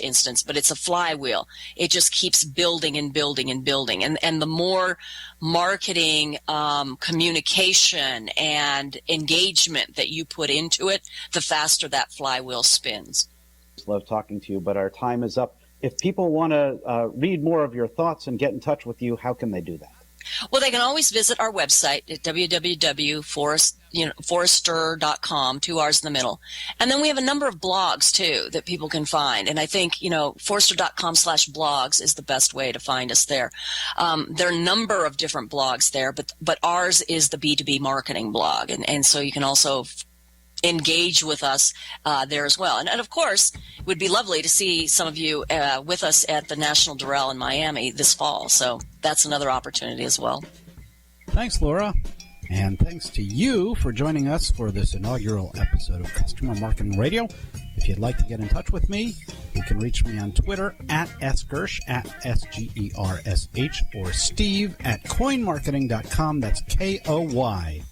instance, but it's a flywheel. It just keeps building and building and building. And the more marketing, communication, and engagement that you put into it, the faster that flywheel spins. Love talking to you, but our time is up. If people want to read more of your thoughts and get in touch with you, how can they do that? Well, they can always visit our website at www.forrester.com, 2 R's in the middle. And then we have a number of blogs, too, that people can find. And I think, forrester.com/blogs is the best way to find us there. There are a number of different blogs there, but ours is the B2B marketing blog. And so you can also engage with us there as well. And of course, it would be lovely to see some of you with us at the National Doral in Miami this fall. So that's another opportunity as well. Thanks, Laura. And thanks to you for joining us for this inaugural episode of Customer Marketing Radio. If you'd like to get in touch with me, you can reach me on Twitter at @sgersh, @SGERSH, or steve@coinmarketing.com. That's KOYNE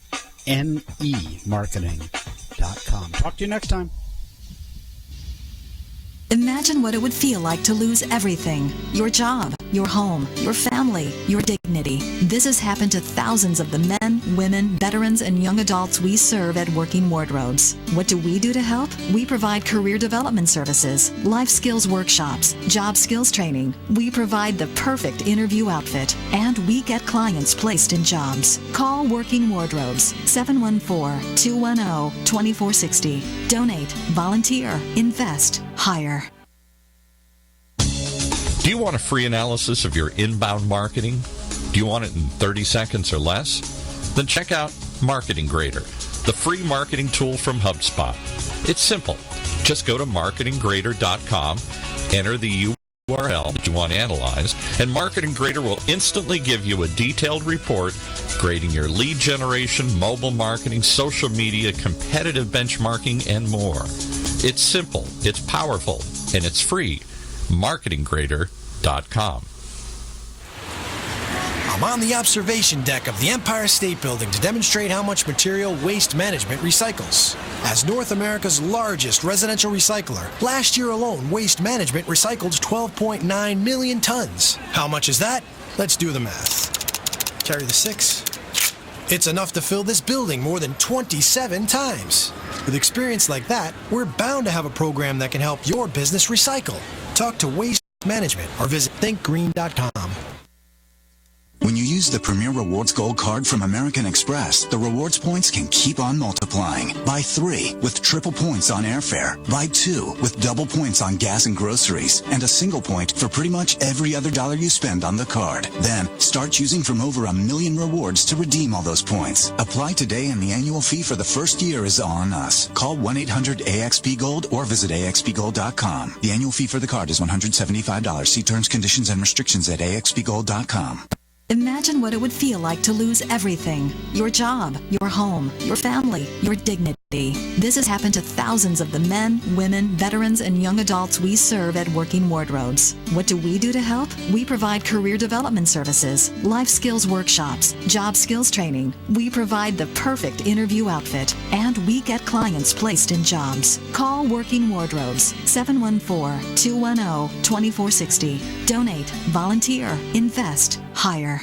marketing.com. Talk to you next time. Imagine what it would feel like to lose everything. Your job, your home, your family, your dignity. This has happened to thousands of the men, women, veterans, and young adults we serve at Working Wardrobes. What do we do to help? We provide career development services, life skills workshops, job skills training. We provide the perfect interview outfit, and we get clients placed in jobs. Call Working Wardrobes, 714-210-2460. Donate, volunteer, invest, hire. Do you want a free analysis of your inbound marketing? Do you want it in 30 seconds or less? Then check out Marketing Grader, the free marketing tool from HubSpot. It's simple. Just go to marketinggrader.com, enter the URL that you want to analyze, and Marketing Grader will instantly give you a detailed report grading your lead generation, mobile marketing, social media, competitive benchmarking, and more. It's simple, it's powerful, and it's free. marketinggrader.com. I'm on the observation deck of the Empire State Building to demonstrate how much material Waste Management recycles. As North America's largest residential recycler, last year alone, Waste Management recycled 12.9 million tons. How much is that? Let's do the math. Carry the 6. It's enough to fill this building more than 27 times. With experience like that, we're bound to have a program that can help your business recycle. Talk to Waste Management or visit thinkgreen.com. When you use the Premier Rewards Gold Card from American Express, the rewards points can keep on multiplying. Buy 3 with triple points on airfare. Buy 2 with double points on gas and groceries. And a single point for pretty much every other dollar you spend on the card. Then, start choosing from over 1 million rewards to redeem all those points. Apply today and the annual fee for the first year is on us. Call 1-800-AXP-GOLD or visit axpgold.com. The annual fee for the card is $175. See terms, conditions, and restrictions at axpgold.com. Imagine what it would feel like to lose everything. Your job, your home, your family, your dignity. This has happened to thousands of the men, women, veterans, and young adults we serve at Working Wardrobes. What do we do to help? We provide career development services, life skills workshops, job skills training. We provide the perfect interview outfit, and we get clients placed in jobs. Call Working Wardrobes, 714-210-2460. Donate, volunteer, invest, hire.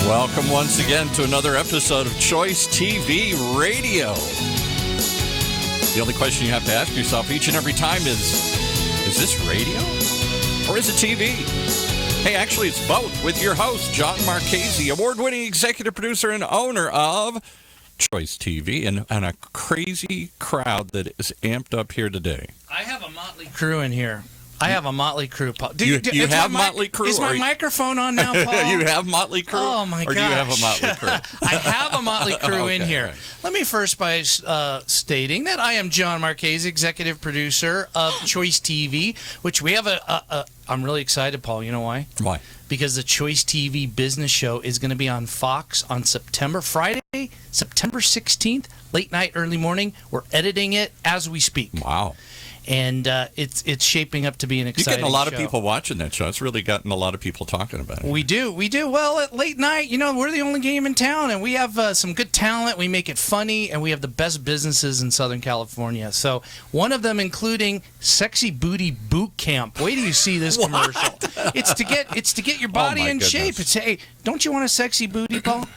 Welcome once again to another episode of Choice TV Radio. The only question you have to ask yourself each and every time is this radio or is it TV? Hey, actually, it's both with your host, John Marchese, award-winning executive producer and owner of Choice TV, and a crazy crowd that is amped up here today. I have a motley crew in here. I have a motley crew, Paul. You have motley crew? Is my microphone on now, Paul? You have motley crew? Oh, my gosh. Or do you have a motley crew? I have a motley crew in here. Right. Let me first by stating that I am John Marchese, executive producer of Choice TV, which we have I'm really excited, Paul. You know why? Why? Because the Choice TV business show is going to be on Fox on Friday, September 16th, late night, early morning. We're editing it as we speak. Wow. and it's shaping up to be an exciting show. You're getting a lot of people watching that show. It's really gotten a lot of people talking about it. We do. Well, at late night, we're the only game in town, and we have some good talent. We make it funny, and we have the best businesses in Southern California. So one of them including Sexy Booty Boot Camp. Wait till you see this commercial. It's to get your body in shape. It's, hey, don't you want a sexy booty, Paul?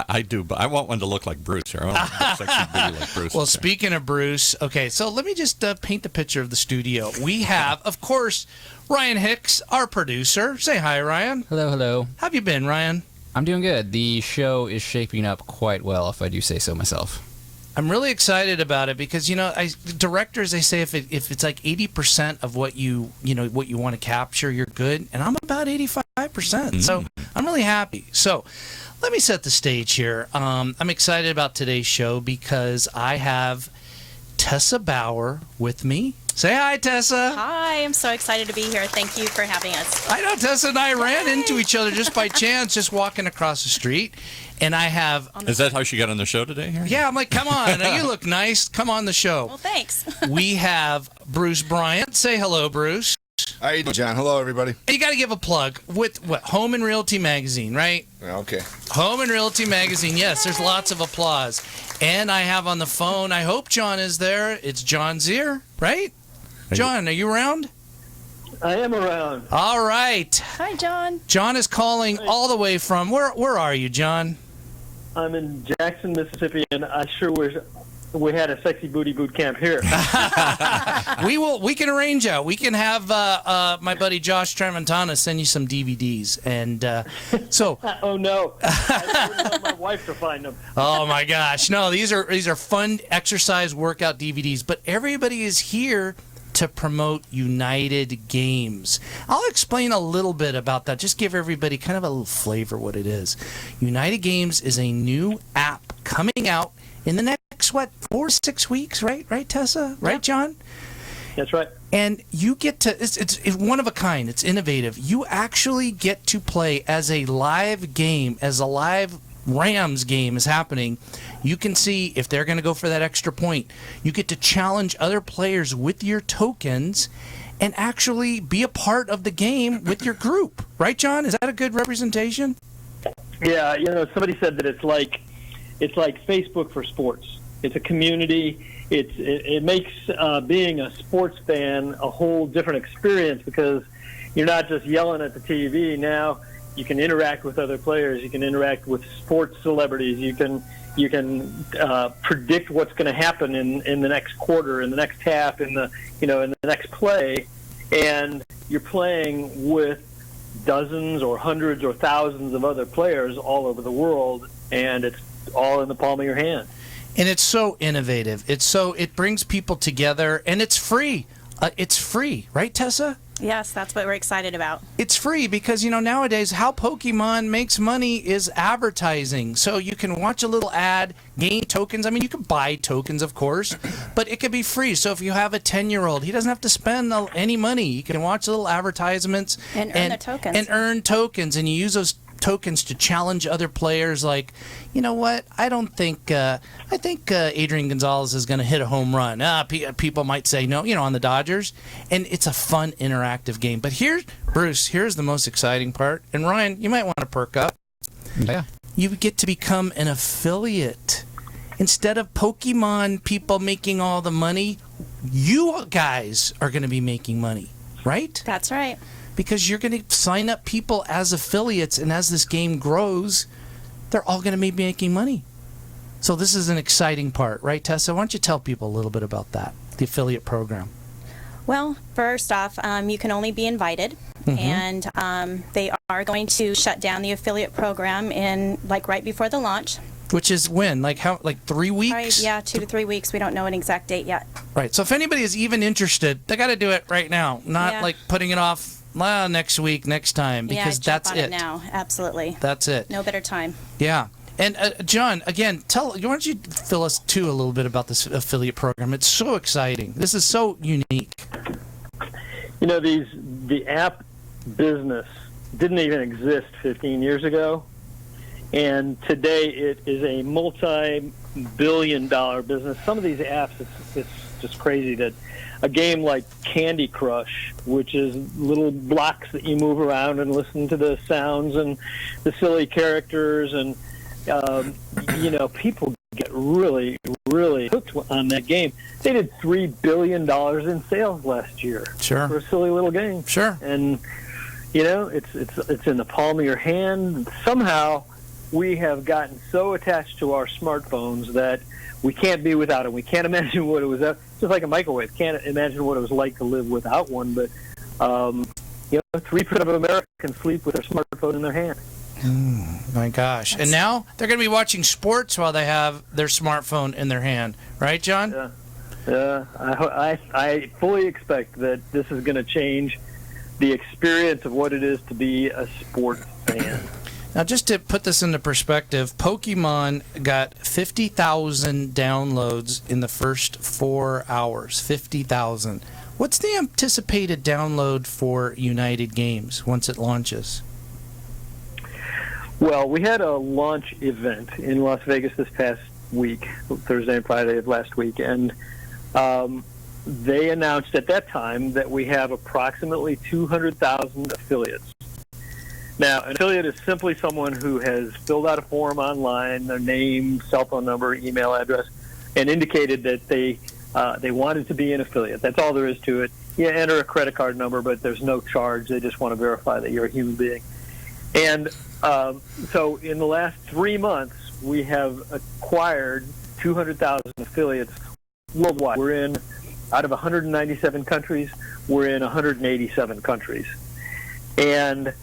I do, but I want one to look like Bruce here. I want a sexy booty like Bruce. Well, speaking of Bruce, okay, so let me just paint the picture of the studio. We have, of course, Ryan Hicks, our producer. Say hi, Ryan. Hello, hello. How have you been, Ryan? I'm doing good. The show is shaping up quite well, if I do say so myself. I'm really excited about it because directors, they say if it's like 80% of what you want to capture, you're good, and I'm about 85%. So I'm really happy. So let me set the stage here. I'm excited about today's show because I have Tessa Bauer with me. Say hi, Tessa. Hi, I'm so excited to be here. Thank you for having us. I know Tessa and I ran into each other just by chance, just walking across the street. And I have... Is that how she got on the show today? Here? Yeah, I'm like, come on. You look nice. Come on the show. Well, thanks. We have Bruce Bryant. Say hello, Bruce. How you doing, John? Hello, everybody. You got to give a plug with what? Home and Realty Magazine, right? Okay. Home and Realty Magazine. Yes, there's lots of applause. And I have on the phone, I hope John is there. It's John Zier, right? John, are you around? I am around. All right. Hi, John. John is calling all the way from, where are you, John? I'm in Jackson, Mississippi, and I sure wish we had a sexy booty boot camp here. We can arrange out. We can have my buddy Josh Tramontana send you some DVDs, and so. Oh no! I wouldn't want my wife to find them. Oh my gosh! No, these are fun exercise workout DVDs. But everybody is here to promote United Games. I'll explain a little bit about that. Just give everybody kind of a little flavor what it is. United Games is a new app coming out in the next 4 to 6 weeks, right, Tessa? Right, John? That's right. And you get to, it's one of a kind. It's innovative. You actually get to play as a live game, as a live Rams game is happening. You can see if they're going to go for that extra point. You get to challenge other players with your tokens and actually be a part of the game with your group. Right, John? Is that a good representation? Yeah, somebody said that it's like Facebook for sports. It's a community. It makes being a sports fan a whole different experience because you're not just yelling at the TV. Now you can interact with other players. You can interact with sports celebrities. You can predict what's going to happen in the next quarter, in the next half, in the next play, and you're playing with dozens or hundreds or thousands of other players all over the world, and it's all in the palm of your hand. And it's so innovative. It brings people together, and it's free. It's free, right, Tessa? Yes, that's what we're excited about. It's free because, nowadays how Pokemon makes money is advertising. So you can watch a little ad, gain tokens. I mean, you can buy tokens, of course, but it could be free. So if you have a 10-year-old, he doesn't have to spend any money. You can watch little advertisements and earn the tokens. And earn tokens, and you use those tokens to challenge other players. Like, you know what? I think Adrian Gonzalez is going to hit a home run. People might say no, on the Dodgers. And it's a fun, interactive game. But here's the most exciting part. And Ryan, you might want to perk up. Yeah. You get to become an affiliate. Instead of Pokemon people making all the money, you guys are going to be making money, right? That's right. Because you're going to sign up people as affiliates, and as this game grows, they're all going to be making money. So this is an exciting part, right, Tessa? Why don't you tell people a little bit about that, the affiliate program? Well, first off, you can only be invited, and they are going to shut down the affiliate program right before the launch. Which is when? 3 weeks? Right, yeah, 2 to 3 weeks. We don't know an exact date yet. Right. So if anybody is even interested, they got to do it right now, not putting it off next week, next time, because that's it. Now, absolutely. That's it. No better time. Yeah. And John, again, why don't you fill us too a little bit about this affiliate program? It's so exciting. This is so unique. The app business didn't even exist 15 years ago, and today it is a multi-billion-dollar business. Some of these apps, just crazy that a game like Candy Crush, which is little blocks that you move around and listen to the sounds and the silly characters, and people get really, really hooked on that game. They did $3 billion in sales last year for a silly little game. Sure. And it's in the palm of your hand. Somehow, we have gotten so attached to our smartphones that we can't be without it. We can't imagine what it was. Just like a microwave. Can't imagine what it was like to live without one. But 3% of Americans sleep with their smartphone in their hand. My gosh. And now they're going to be watching sports while they have their smartphone in their hand. Right, John? Yeah. I fully expect that this is going to change the experience of what it is to be a sports fan. Now, just to put this into perspective, Pokemon got 50,000 downloads in the first 4 hours. 50,000. What's the anticipated download for United Games once it launches? Well, we had a launch event in Las Vegas this past week, Thursday and Friday of last week, and they announced at that time that we have approximately 200,000 affiliates. Now, an affiliate is simply someone who has filled out a form online, their name, cell phone number, email address, and indicated that they wanted to be an affiliate. That's all there is to it. You enter a credit card number, but there's no charge. They just want to verify that you're a human being. And so in the last 3 months, we have acquired 200,000 affiliates worldwide. We're in, out of 197 countries, we're in 187 countries. And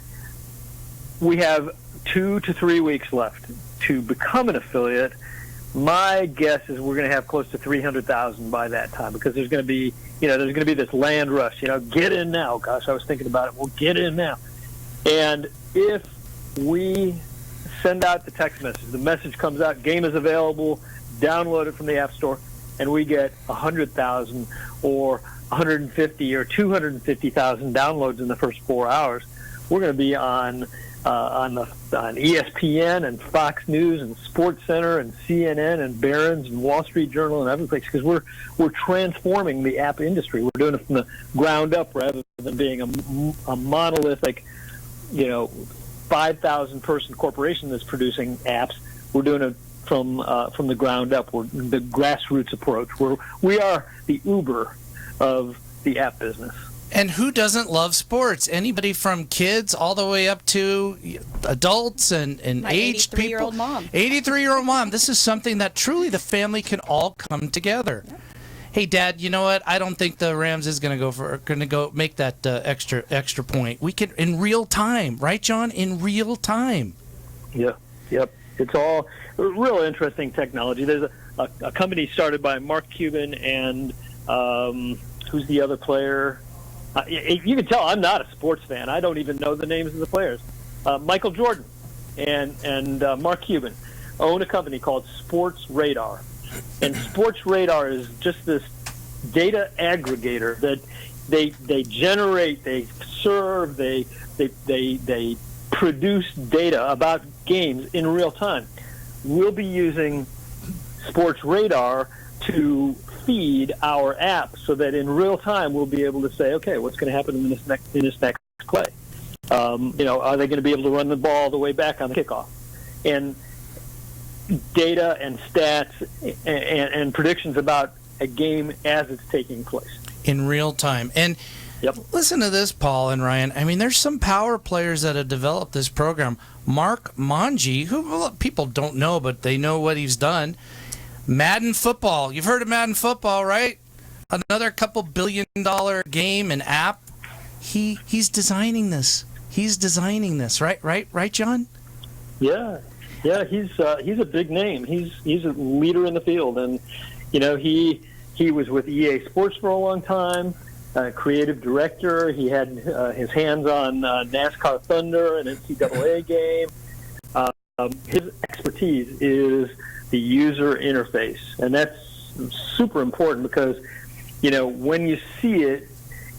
we have 2 to 3 weeks left to become an affiliate. My guess is we're going to have close to 300,000 by that time, because there's going to be, there's going to be this land rush. Get in now. Gosh, I was thinking about it. Well, get in now. And if we send out the text message, the message comes out, game is available, download it from the App Store, and we get 100,000 or 150 or 250,000 downloads in the first 4 hours, we're going to be on ESPN and Fox News and Sports Center and CNN and Barron's and Wall Street Journal and every place, because we're transforming the app industry. We're doing it from the ground up rather than being a monolithic, 5,000 person corporation that's producing apps. We're doing it from the ground up. We're the grassroots approach. We are the Uber of the app business. And who doesn't love sports? Anybody from kids all the way up to adults and aged people. 83-year-old mom. 83-year-old mom. This is something that truly the family can all come together. Yeah. Hey, Dad, you know what? I don't think the Rams is going to go make that extra point. We can in real time, right, John? In real time. Yeah. Yep. It's all real interesting technology. There's a company started by Mark Cuban and who's the other player? You can tell I'm not a sports fan. I don't even know the names of the players. Michael Jordan and Mark Cuban own a company called Sports Radar. And Sports Radar is just this data aggregator that they generate, they serve, they produce data about games in real time. We'll be using Sports Radar to feed our app so that in real time we'll be able to say, okay, what's going to happen in this next play? Are they going to be able to run the ball all the way back on the kickoff? And data and stats and predictions about a game as it's taking place in real time. And listen to this, Paul and Ryan. I mean, there's some power players that have developed this program. Mark Monge, who people don't know, but they know what he's done. Madden Football. You've heard of Madden Football, right? Another couple $1 billion game and app. He's designing this. He's designing this, right, John? Yeah, he's a big name. He's a leader in the field, and he was with EA Sports for a long time, creative director. He had his hands on NASCAR Thunder, an NCAA game. His expertise is the user interface, and that's super important because when you see it,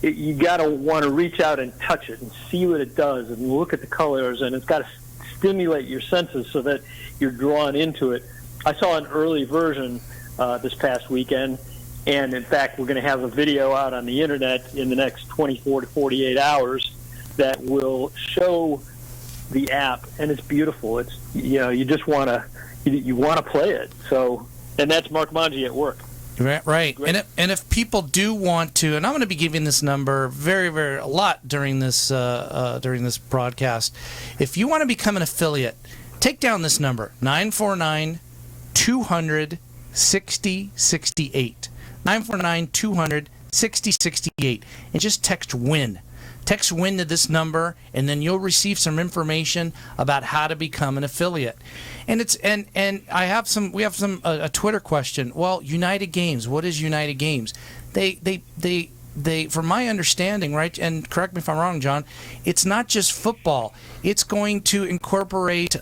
you gotta want to reach out and touch it and see what it does and look at the colors, and it's got to stimulate your senses so that you're drawn into it. I saw an early version this past weekend, And in fact, we're going to have a video out on the internet in the next 24 to 48 hours that will show the app, and it's beautiful. It's, you know, you just want to play it. So, and that's Mark Manji at work. Right. And if people do want to, and I'm going to be giving this number a lot during this broadcast. If you want to become an affiliate, take down this number, 949-200-6068. 949-200-6068. And just text WIN. Text WIN to this number, and then you'll receive some information about how to become an affiliate. And it's and I have some. We have a Twitter question. Well, United Games. What is United Games? They from my understanding, right? And correct me if I'm wrong, John. It's not just football. It's going to incorporate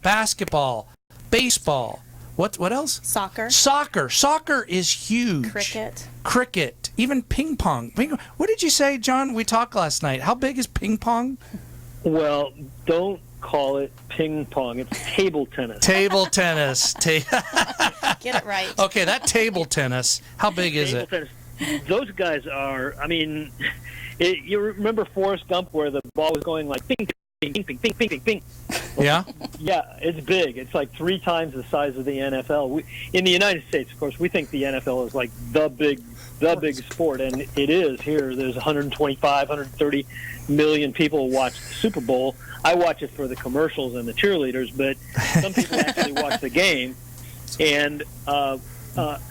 basketball, baseball. What else? Soccer. Soccer is huge. Cricket. Even ping pong. What did you say, John? We talked last night. How big is ping pong? Well, don't call it ping pong. It's table tennis. Table tennis. Get it right. Okay, that table tennis. How big is it? Tennis. Those guys are. I mean, you remember Forrest Gump, where the ball was going like ping, ping, ping, ping, ping, ping, ping. Yeah. Yeah, it's big. It's like 3 times the size of the NFL. In the United States, of course, we think the NFL is like the big sport, and it is here. There's 125, 130 million people who watch the Super Bowl. I watch it for the commercials and the cheerleaders, but some people actually watch the game. But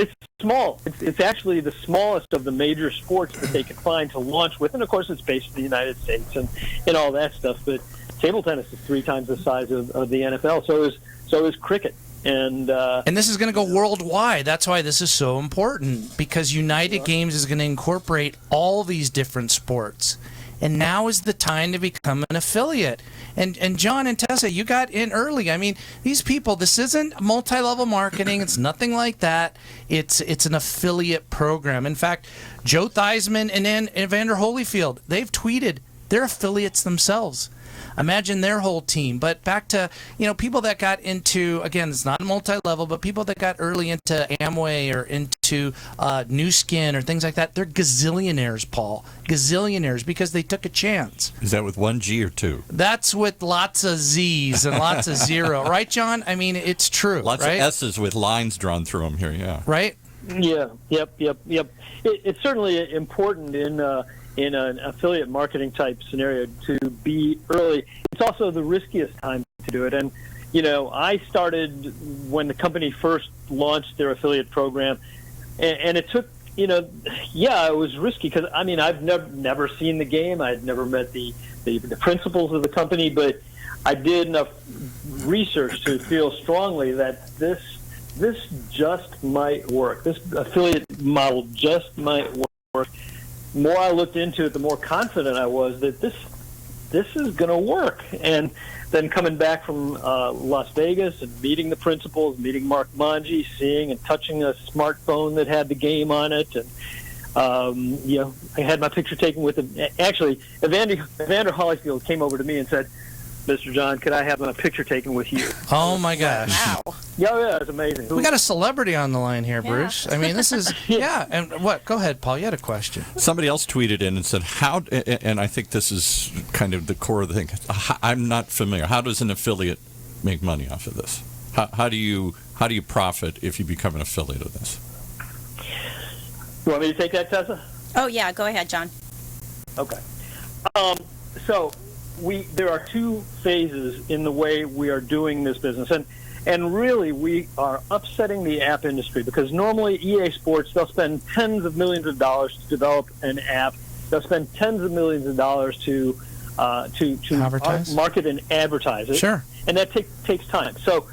it's small. It's actually the smallest of the major sports that they can find to launch with, and of course, it's based in the United States and all that stuff. But table tennis is 3 times the size of the NFL. So is cricket. And this is going to go worldwide. That's why this is so important, because United Games is going to incorporate all these different sports. And now is the time to become an affiliate. And John and Tessa, you got in early. I mean, these people, this isn't multi-level marketing. It's nothing like that. It's an affiliate program. In fact, Joe Theismann and Evander Holyfield, they've tweeted they're affiliates themselves. Imagine their whole team. But back to, people that got into, again, it's not multi-level, but people that got early into Amway or into New Skin or things like that, they're gazillionaires, Paul. Gazillionaires, because they took a chance. Is that with 1 G or 2? That's with lots of Z's and lots of zero. Right, John? I mean, it's true. Lots right? of S's with lines drawn through them here, yeah. Right? Yeah, yep. It's certainly important in an affiliate marketing type scenario to be early. It's also the riskiest time to do it. And, I started when the company first launched their affiliate program, and it took, it was risky because, I've never seen the game. I'd never met the principals of the company, but I did enough research to feel strongly that this just might work. This affiliate model just might work. The more I looked into it, the more confident I was that this is going to work. And then coming back from Las Vegas and meeting the principals, meeting Mark Manji, seeing and touching a smartphone that had the game on it, and I had my picture taken with him. Actually, Evander Holyfield came over to me and said, "Mr. John, could I have a picture taken with you?" Oh, my gosh. Wow. Yeah, it's amazing. We got a celebrity on the line here, Bruce. I mean, this is, and what? Go ahead, Paul. You had a question. Somebody else tweeted in and said, and I think this is kind of the core of the thing. I'm not familiar. How does an affiliate make money off of this? How do you profit if you become an affiliate of this? You want me to take that, Tessa? Oh, yeah. Go ahead, John. Okay. There are 2 phases in the way we are doing this business, and really we are upsetting the app industry, because normally EA Sports, they'll spend tens of millions of dollars to develop an app. They'll spend tens of millions of dollars to advertise? Market and advertise it. Sure. And that takes time. So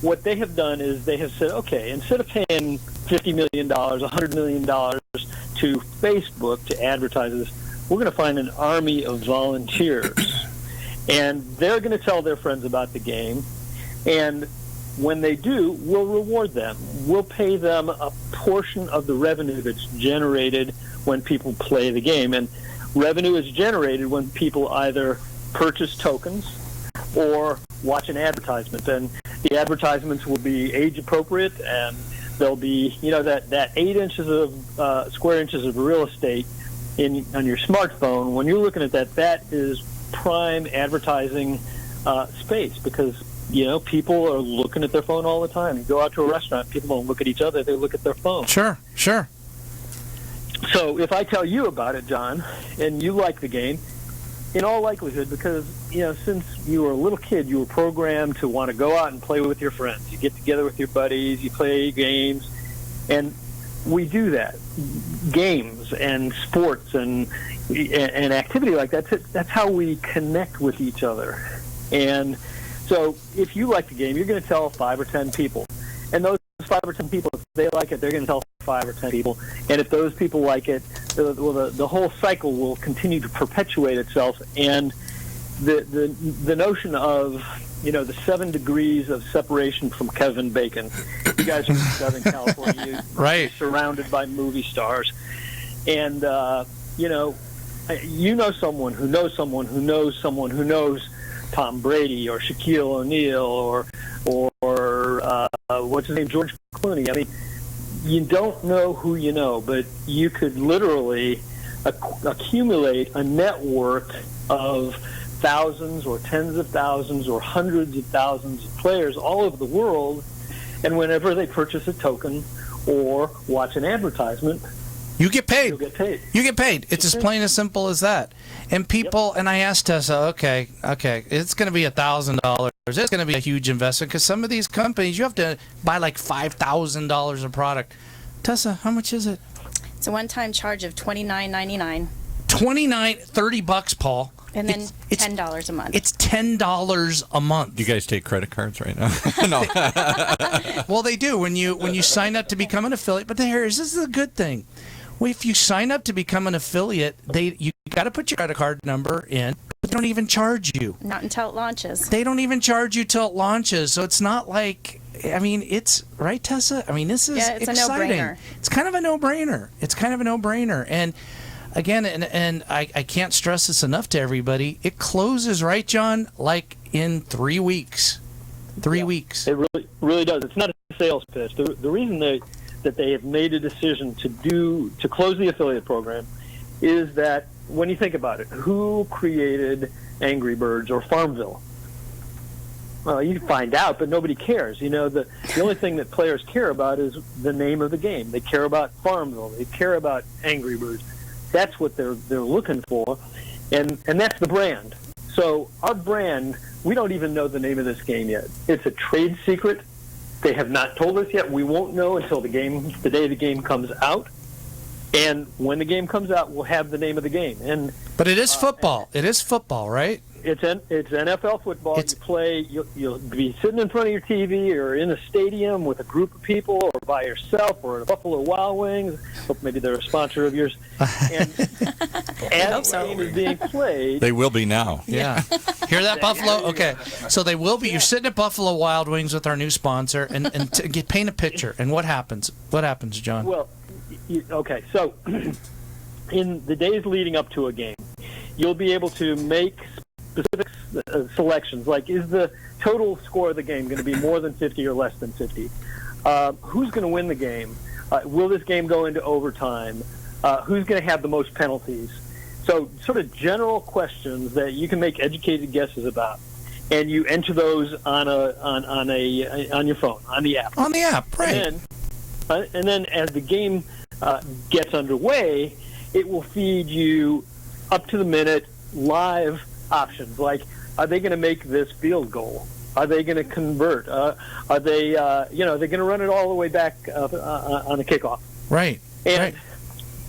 what they have done is they have said, okay, instead of paying $50 million, $100 million to Facebook to advertise this, we're going to find an army of volunteers, and they're going to tell their friends about the game, and when they do, we'll reward them. We'll pay them a portion of the revenue that's generated when people play the game, and revenue is generated when people either purchase tokens or watch an advertisement, and the advertisements will be age appropriate, and There'll be, that 8 inches of square inches of real estate on your smartphone. When you're looking at that is prime advertising space, because people are looking at their phone all the time. You go out to a restaurant, people don't look at each other; they look at their phone. Sure. So if I tell you about it, John, and you like the game, in all likelihood, because since you were a little kid, you were programmed to want to go out and play with your friends. You get together with your buddies, you play games, and we do that. Games and sports and activity like that, that's how we connect with each other. And so if you like the game, you're going to tell 5 or 10 people. And those 5 or 10 people, if they like it, they're going to tell 5 or 10 people. And if those people like it, the whole cycle will continue to perpetuate itself. And the notion of, the 7 degrees of separation from Kevin Bacon. You guys are from Southern California. Right. You're surrounded by movie stars. And, someone who knows someone who knows someone who knows Tom Brady or Shaquille O'Neal or what's his name, George Clooney. I mean, you don't know who you know, but you could literally accumulate a network of thousands or tens of thousands or hundreds of thousands of players all over the world, and whenever they purchase a token or watch an advertisement, you get paid. You'll get paid. You get paid. It's as plain as simple as that. And people, and I asked Tessa, okay, it's going to be $1,000. It's going to be a huge investment, because some of these companies, you have to buy like $5,000 of product. Tessa, how much is it? It's a one-time charge of $29.99. $30, Paul. And then $10 a month. It's $10 a month. Do you guys take credit cards right now? No. Well, they do when you sign up to become an affiliate. But this is a good thing. If you sign up to become an affiliate, you got to put your credit card number in, but they don't even charge you. Not until it launches. They don't even charge you till it launches. So it's not like, it's right, Tessa. This is it's exciting. a no-brainer. It's kind of a no-brainer. And again, and I can't stress this enough to everybody. It closes, right, John? Like in 3 weeks. 3 weeks. It really does. It's not a sales pitch. The reason that they have made a decision to close the affiliate program is that, when you think about it, who created Angry Birds or Farmville? Well, you find out, but nobody cares. The only thing that players care about is the name of the game. They care about Farmville. They care about Angry Birds. That's what they're looking for, and that's the brand. So our brand, we don't even know the name of this game yet. It's a trade secret. They have not told us yet. We won't know until the day the game comes out. And when the game comes out, we'll have the name of the game. But it is football. It is football, right? It's NFL football. You'll be sitting in front of your TV or in a stadium with a group of people, or by yourself, or at Buffalo Wild Wings. Hope maybe they're a sponsor of yours. And as the game is being played, they will be now. Yeah. Hear that, Buffalo? Okay. So they will be. You're sitting at Buffalo Wild Wings with our new sponsor, and paint a picture. And what happens? What happens, John? Well, okay. So in the days leading up to a game, you'll be able to make specific selections, like, is the total score of the game going to be more than 50 or less than 50? Who's going to win the game? Will this game go into overtime? Who's going to have the most penalties? So sort of general questions that you can make educated guesses about, and you enter those on your phone, on the app. On the app, right. And then as the game gets underway, it will feed you up-to-the-minute live options, like, are they going to make this field goal? Are they going to convert? Are they, they're going to run it all the way back on the kickoff? Right. And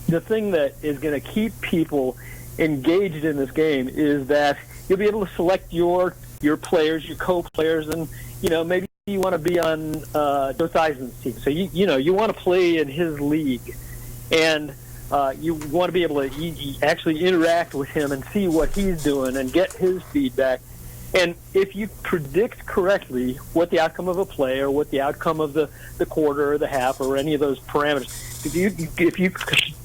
the thing that is going to keep people engaged in this game is that you'll be able to select your players, your co-players, and maybe you want to be on Joe Theismann's team, so you want to play in his league, and you want to be able to actually interact with him and see what he's doing and get his feedback. And if you predict correctly what the outcome of a play, or what the outcome of the quarter or the half, or any of those parameters, if you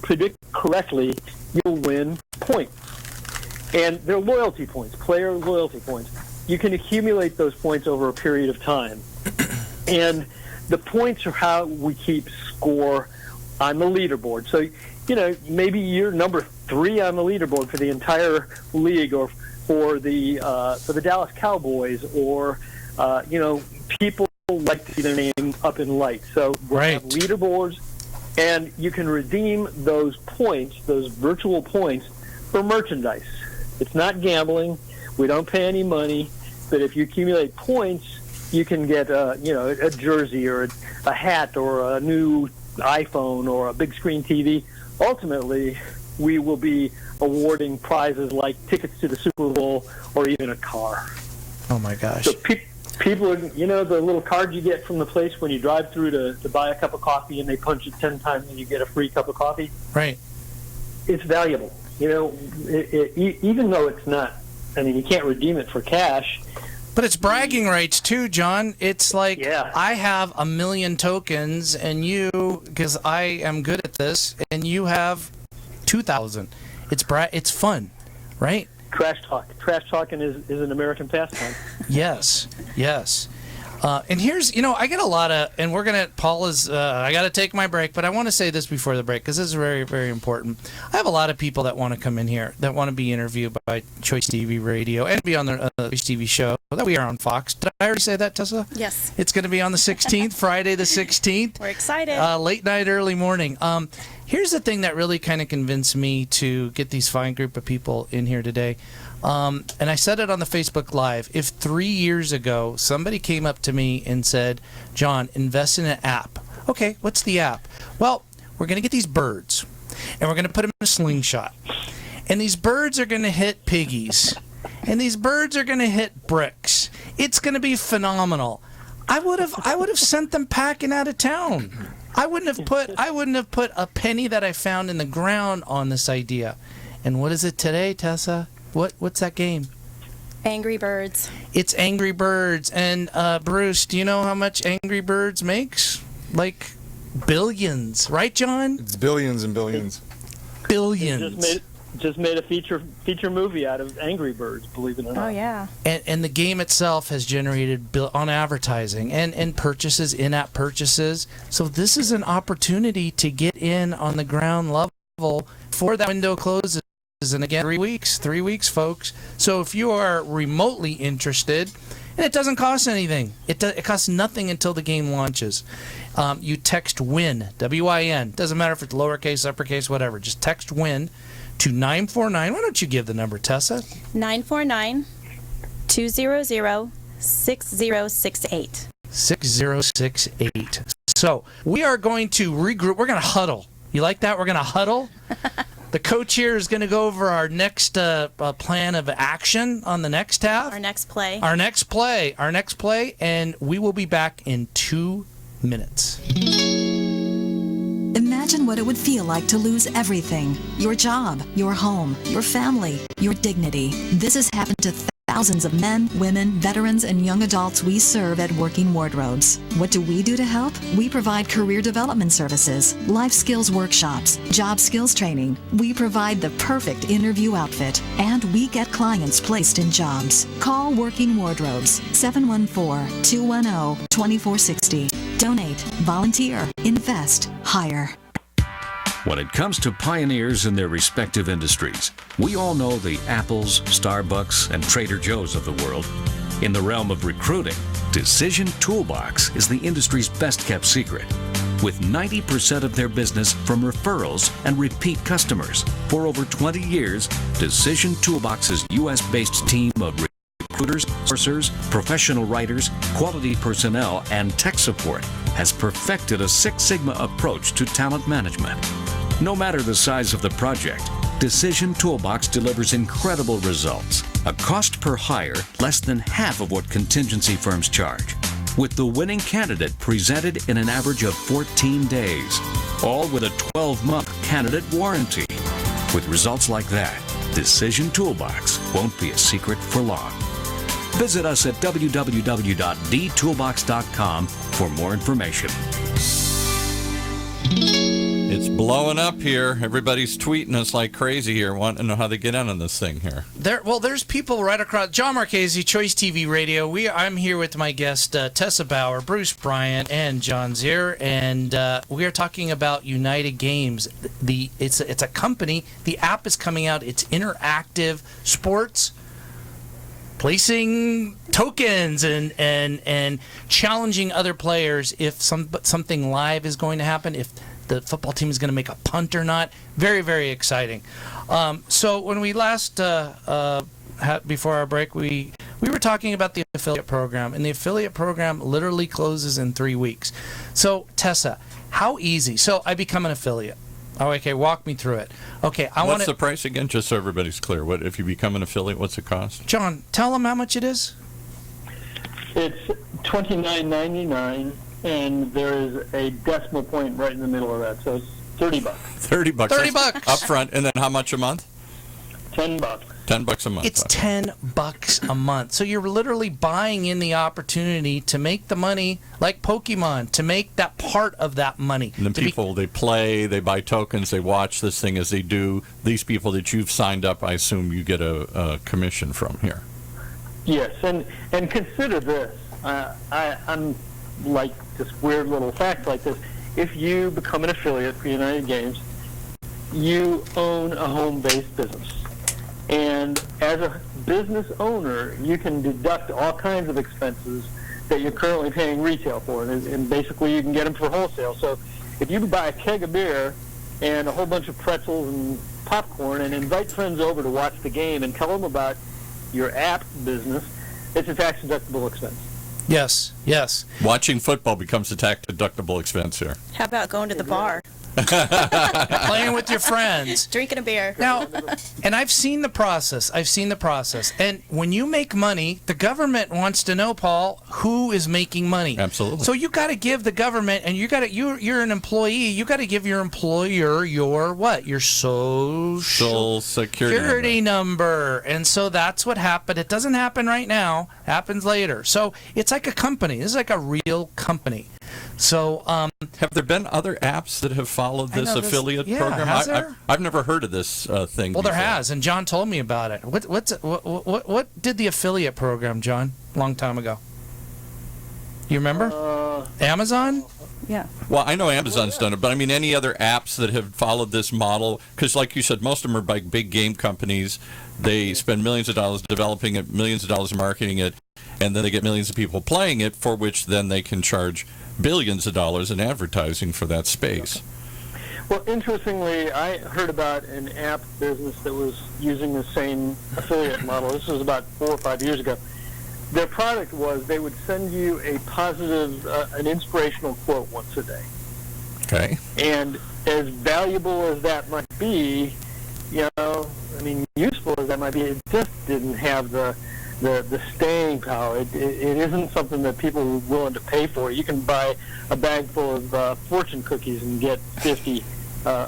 predict correctly, you'll win points. And they're loyalty points, player loyalty points. You can accumulate those points over a period of time. And the points are how we keep score on the leaderboard. So, maybe you're number 3 on the leaderboard for the entire league, or for the Dallas Cowboys, or people like to see their name up in lights. So we have leaderboards, and you can redeem those points, those virtual points, for merchandise. It's not gambling. We don't pay any money, but if you accumulate points, you can get a jersey or a hat or a new iPhone or a big screen TV. Ultimately, we will be awarding prizes like tickets to the Super Bowl or even a car. Oh my gosh! So people, the little card you get from the place when you drive through to buy a cup of coffee, and they punch it 10 times and you get a free cup of coffee. Right. It's valuable. Even though it's not. I mean, you can't redeem it for cash. But it's bragging rights too, John. It's like, I have 1 million tokens, and you, because I am good at this, and you have 2,000. It's fun, right? Trash talk. Trash talking is an American pastime. Yes. And here's, I get a lot of, and we're going to, Paul is, I got to take my break, but I want to say this before the break, because this is very, very important. I have a lot of people that want to come in here, that want to be interviewed by Choice TV Radio, and be on their Choice TV show that we are on Fox. Did I already say that, Tessa? Yes. It's going to be on the 16th, Friday the 16th. We're excited. Late night, early morning. Here's the thing that really kind of convinced me to get these fine group of people in here today. And I said it on the Facebook Live. If 3 years ago somebody came up to me and said, John, invest in an app. Okay, what's the app? Well, we're going to get these birds, and we're going to put them in a slingshot. And these birds are going to hit piggies. And these birds are going to hit bricks. It's going to be phenomenal. I would have sent them packing out of town. I wouldn't have put a penny that I found in the ground on this idea. And what is it today, Tessa? What's that game? Angry Birds. It's Angry Birds. And Bruce, do you know how much Angry Birds makes? Like billions, right, John? It's billions and billions. Billions. Just made a feature movie out of Angry Birds, believe it or not. Oh yeah. And the game itself has generated on advertising and purchases, in-app purchases. So this is an opportunity to get in on the ground level before that window closes. And again, 3 weeks, folks. So if you are remotely interested, and it doesn't cost anything. It costs nothing until the game launches. You text WIN, W-I-N. Doesn't matter if it's lowercase, uppercase, whatever. Just text WIN to 949. Why don't you give the number, Tessa? 949-200-6068. 6068. So we are going to regroup. We're going to huddle. You like that? We're going to huddle. The coach here is going to go over our next plan of action on the next half. Our next play. And we will be back in 2 minutes. Imagine what it would feel like to lose everything. Your job, your home, your family, your dignity. This has happened to thousands of men, women, veterans, and young adults we serve at Working Wardrobes. What do we do to help? We provide career development services, life skills workshops, job skills training. We provide the perfect interview outfit, and we get clients placed in jobs. Call Working Wardrobes, 714-210-2460. Donate, volunteer, invest, hire. When it comes to pioneers in their respective industries, we all know the Apples, Starbucks, and Trader Joe's of the world. In the realm of recruiting, Decision Toolbox is the industry's best-kept secret. With 90% of their business from referrals and repeat customers. For over 20 years, Decision Toolbox's U.S.-based team of recruiters, sourcers, professional writers, quality personnel, and tech support has perfected a Six Sigma approach to talent management. No matter the size of the project, Decision Toolbox delivers incredible results. A cost per hire less than half of what contingency firms charge, with the winning candidate presented in an average of 14 days, all with a 12-month candidate warranty. With results like that, Decision Toolbox won't be a secret for long. Visit us at www.dtoolbox.com for more information. It's blowing up here. Everybody's tweeting us like crazy here, wanting to know how they get in on this thing here. There's people right across. John Marchese, Choice TV Radio. I'm here with my guest Tessa Bauer, Bruce Bryant, and John Zier, and we are talking about United Games. It's a company. The app is coming out. It's interactive sports, placing tokens and challenging other players if something live is going to happen. If the football team is going to make a punt or not. Very, very exciting. So when we last before our break, we were talking about the affiliate program, and the affiliate program literally closes in 3 weeks. So Tessa, how easy? So I become an affiliate. Oh, okay, walk me through it. Okay, What's the price again, just so everybody's clear? What if you become an affiliate? What's it cost? John, tell them how much it is. It's $29.99. And there is a decimal point right in the middle of that, so it's $30. $30. $30 up front, and then how much a month? $10. $10 a month. It's $10 a month. So you're literally buying in the opportunity to make the money, like Pokemon, to make that part of that money. And then people, they play, they buy tokens, they watch this thing as they do. These people that you've signed up, I assume you get a commission from here. Yes, and consider this. I'm like this weird little fact like this. If you become an affiliate for United Games, you own a home-based business. And as a business owner, you can deduct all kinds of expenses that you're currently paying retail for. And basically, you can get them for wholesale. So if you buy a keg of beer and a whole bunch of pretzels and popcorn and invite friends over to watch the game and tell them about your app business, it's a tax-deductible expense. Yes, yes. Watching football becomes a tax-deductible expense here. How about going to the bar? Playing with your friends. Drinking a beer. Now, and I've seen the process. And when you make money, the government wants to know, Paul, who is making money. Absolutely. So you got to give the government, and you're an employee, you got to give your employer your what? Your social security number. And so that's what happened. It doesn't happen right now. It happens later. So it's like a company. This is like a real company. So, have there been other apps that have followed this affiliate program? I've never heard of this thing. Well, before. there has, and John told me about it. What did the affiliate program, John, long time ago? You remember? Amazon? Yeah. Well, I know Amazon's done it, but I mean any other apps that have followed this model? Because, like you said, most of them are by big game companies. They spend millions of dollars developing it, millions of dollars marketing it, and then they get millions of people playing it, for which then they can charge billions of dollars in advertising for that space. Well, interestingly, I heard about an app business that was using the same affiliate model. This was about 4 or 5 years ago. Their product was they would send you a positive, an inspirational quote once a day. Okay. And as valuable as that might be, useful as that might be, it just didn't have the staying power. It isn't something that people are willing to pay for. You can buy a bag full of fortune cookies and get 50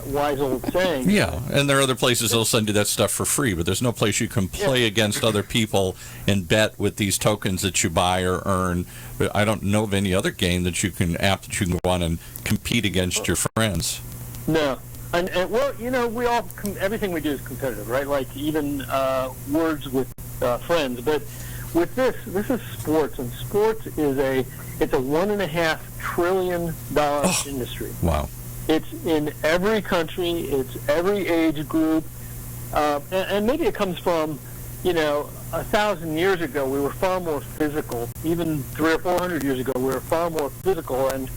wise old sayings. Yeah, and there are other places they'll send you that stuff for free, but there's no place you can play against other people and bet with these tokens that you buy or earn. But I don't know of any other game that you can go on and compete against your friends. No. And well, we all everything we do is competitive, right? Like even words with friends. But with this is sports, and sports is it's a $1.5 trillion industry. Wow! It's in every country. It's every age group, and maybe it comes from 1,000 years ago we were far more physical. Even 300 or 400 years ago we were far more physical, and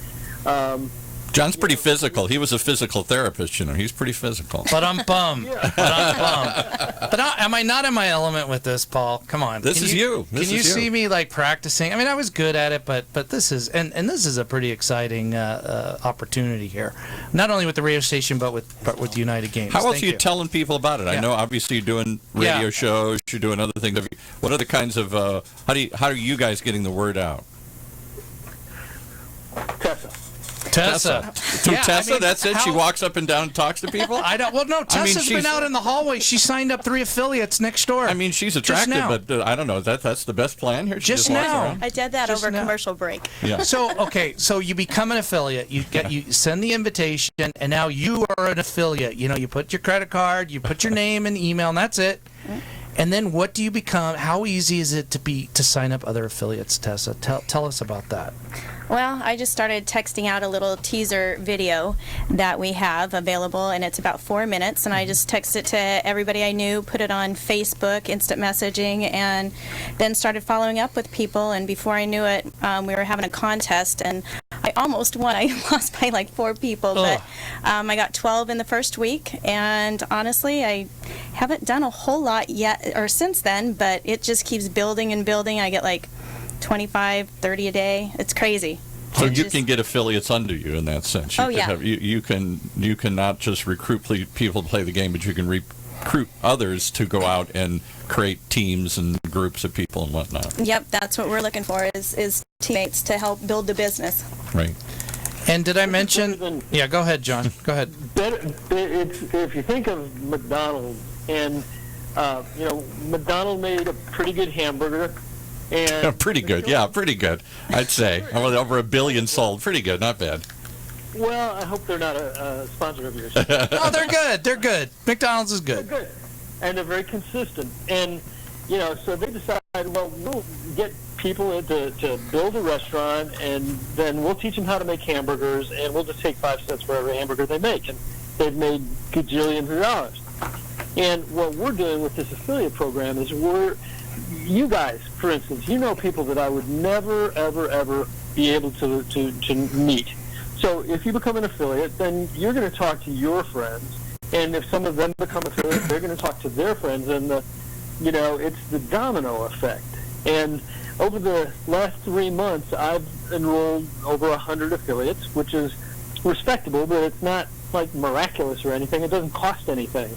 John's pretty physical. He was a physical therapist, He's pretty physical. But I'm bummed. But am I not in my element with this, Paul? Come on. This is you. Can you see me like practicing? I mean, I was good at it, but this is and this is a pretty exciting opportunity here. Not only with the radio station, but with United Games. How else are you telling people about it? I know obviously you're doing radio shows, you're doing other things. What are the kinds of how are you guys getting the word out? Tessa. Tessa. Yeah, Tessa, I mean, that's it? She walks up and down and talks to people? I don't. Well, no, Tessa's been out in the hallway. She signed up 3 affiliates next door. I mean, she's attractive, but I don't know. That's the best plan here? She Just walks now. around? I did that over commercial break. Yeah. So you become an affiliate. You send the invitation, and now you are an affiliate. You put your credit card, you put your name and email, and that's it. And then what do you become? How easy is it to sign up other affiliates, Tessa? Tell us about that. Well, I just started texting out a little teaser video that we have available, and it's about 4 minutes, and I just text it to everybody I knew, put it on Facebook, instant messaging, and then started following up with people, and before I knew it, we were having a contest, and I almost won. I lost by like 4 people, but I got 12 in the first week, and honestly, I haven't done a whole lot yet, or since then, but it just keeps building and building. I get like 25, 30 a day. It's crazy. So you can get affiliates under you in that sense. You you can not just recruit people to play the game, but you can recruit others to go out and create teams and groups of people and whatnot. Yep, that's what we're looking for is teammates to help build the business. Right. And did I mention? Yeah, go ahead, John. Go ahead. If you think of McDonald's, and McDonald's made a pretty good hamburger. And pretty good, yeah, pretty good, I'd say. Over 1 billion sold. Pretty good, not bad. Well, I hope they're not a sponsor of yours. Oh, they're good. They're good. McDonald's is good. They're good. And they're very consistent. And, so they decided, well, we'll get people to build a restaurant, and then we'll teach them how to make hamburgers, and we'll just take 5 cents for every hamburger they make. And they've made gajillions of dollars. And what we're doing with this affiliate program is you guys, for instance, people that I would never, ever, ever be able to meet. So if you become an affiliate, then you're going to talk to your friends, and if some of them become affiliates, they're going to talk to their friends, and it's the domino effect. And over the last 3 months, I've enrolled over 100 affiliates, which is respectable, but it's not like miraculous or anything. It doesn't cost anything.